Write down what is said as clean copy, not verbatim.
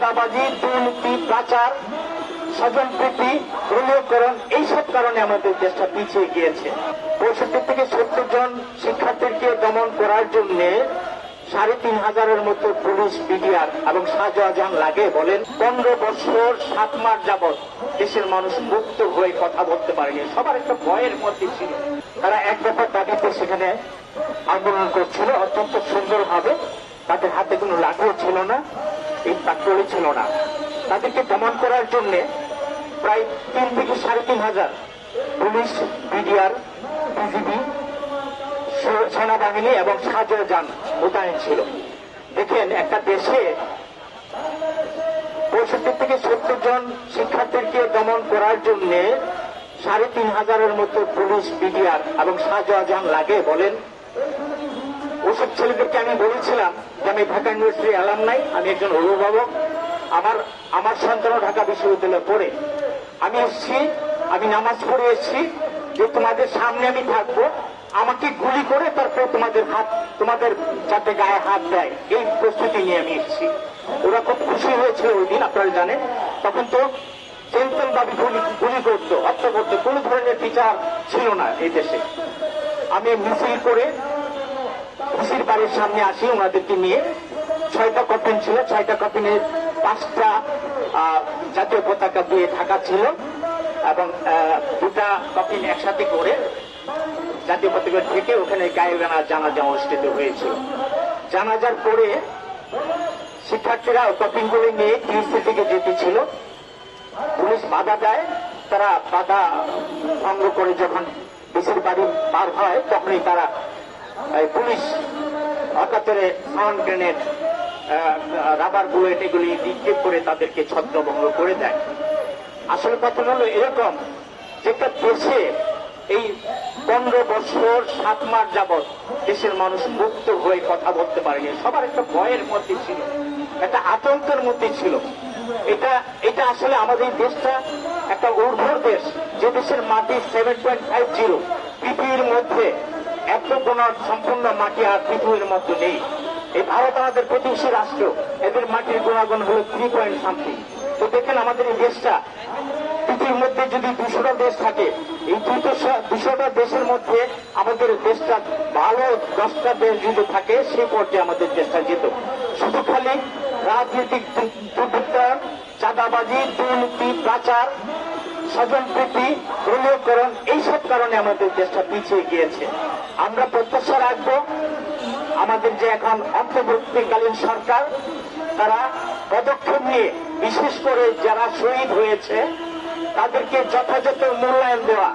চাঁদাবাজি, দুর্নীতি, পাচার, স্বজনপ্রীতি, দলীয়করণ, এইসব কারণে আমাদের দেশটা পিছিয়ে গিয়েছে। 65 থেকে 70 জন শিক্ষার্থীকে দমন করার জন্য ৩,৫০০-এর মতো পুলিশ, বিডিআর এবং শাহজাহান লাগে বলেন। 15 বছর 7 মাস যাবৎ দেশের মানুষ মুক্ত হয়ে কথা বলতে পারেনি। সবার একটা ভয়ের মধ্যে ছিল। তারা এক ব্যাপার দাবিতে সেখানে আন্দোলন করছিল অত্যন্ত সুন্দরভাবে। তাদের হাতে কোনো লাঠিও ছিল না, এই পাট্রোলই ছিল না। তাদেরকে দমন করার জন্য প্রায় 3 থেকে 3,500 পুলিশ, বিডিআর, বিজিবি, সেনাবাহিনী এবং শাহজাহান মোতায়েন ছিল। দেখেন, একটা দেশে 65 থেকে 70 জন শিক্ষার্থীকে দমন করার জন্য 3,500-এর মতো পুলিশ, বিডিআর এবং শাহজাহান লাগে বলেন। ওসব ছেলেদেরকে আমি বলেছিলাম যে আমি ঢাকা ইউনিভার্সিটির অ্যালামনাই, আমি একজন অভিভাবক, আমার সন্তানও ঢাকা বিশ্ববিদ্যালয়ে পড়ে। আমি এসছি, আমি নামাজ পড়ে এসছি যে তোমাদের সামনে আমি থাকবো, আমাকে গুলি করে তারপর তোমাদের যাতে গায়ে হাত দেয় এই প্রস্তুতি নিয়ে আমি এসেছি। ওরা খুব খুশি হয়েছিল ওই দিন, আপনারা জানেন। তখন তো চেনচেনভাবে গুলি করতো, হত্যা করতো, কোন ধরনের বিচার ছিল না এই দেশে। আমি মিছিল করে খুশির বাড়ির সামনে আসি ওনাদেরকে নিয়ে। 6টা কফিন ছিল, 6টা কফিনের 5টা জাতীয় পতাকা দিয়ে ঢাকা ছিল এবং 2টা কফিন একসাথে করে জাতীয় পতাকা ঢেকে ওখানে গায়েবানা জানাজা অনুষ্ঠিত হয়েছিল। জানাজার পরে শিক্ষার্থীরা কফিনগুলি নিয়ে টিএসসি থেকে যেতেছিল। পুলিশ বাধা দেয়, তারা বাধা ভঙ্গ করে যখন বিসির বাড়ি পার হয় তখনই তারা পুলিশ অকাতরে সাউন্ড গ্রেনেড, রাবার বুলেট এগুলি নিক্ষেপ করে তাদেরকে ছত্রভঙ্গ করে দেয়। আসলে কথা হলো এরকম যে একটা দেশে এই 15 বছর 7 মাস যাবৎ দেশের মানুষ মুক্ত হয়ে কথা বলতে পারেনি। সবার একটা ভয়ের মধ্যে ছিল, একটা আতঙ্কের মধ্যে ছিল। এটা আসলে আমাদের দেশটা একটা উর্বর দেশ, যে দেশের মাটি 7.50, পৃথিবীর মধ্যে এত কোন সম্পূর্ণ মাটি আর পৃথিবীর মধ্যে নেই। এই ভারত আমাদের প্রতিবেশী রাষ্ট্র, এদের মাটির গুণাগুণ হলো 3 পয়েন্ট সামথিং। তো দেখেন, আমাদের এই দেশটা পৃথিবীর মধ্যে যদি 200টা দেশ থাকে, এই 200টা দেশের মধ্যে আমাদের দেশটা ভালো 10টা দেশ যদি থাকে, সেই পর্যায়ে আমাদের দেশটা যেত। শুধু খালি রাজনৈতিক দুর্বৃত্তায়ন, চাঁদাবাজি, দুর্নীতি, পাচার, স্বজনপ্রীতি, দলীয়করণ, এইসব কারণে আমাদের দেশটা পিছিয়ে গিয়েছে। আমরা প্রত্যাশা রাখবো আমাদের যে এখন অন্তর্বর্তীকালীন সরকার, তারা পদক্ষেপ নিয়ে বিশেষ করে যারা শহীদ হয়েছে তাদেরকে যথাযথ মূল্যায়ন দেওয়া,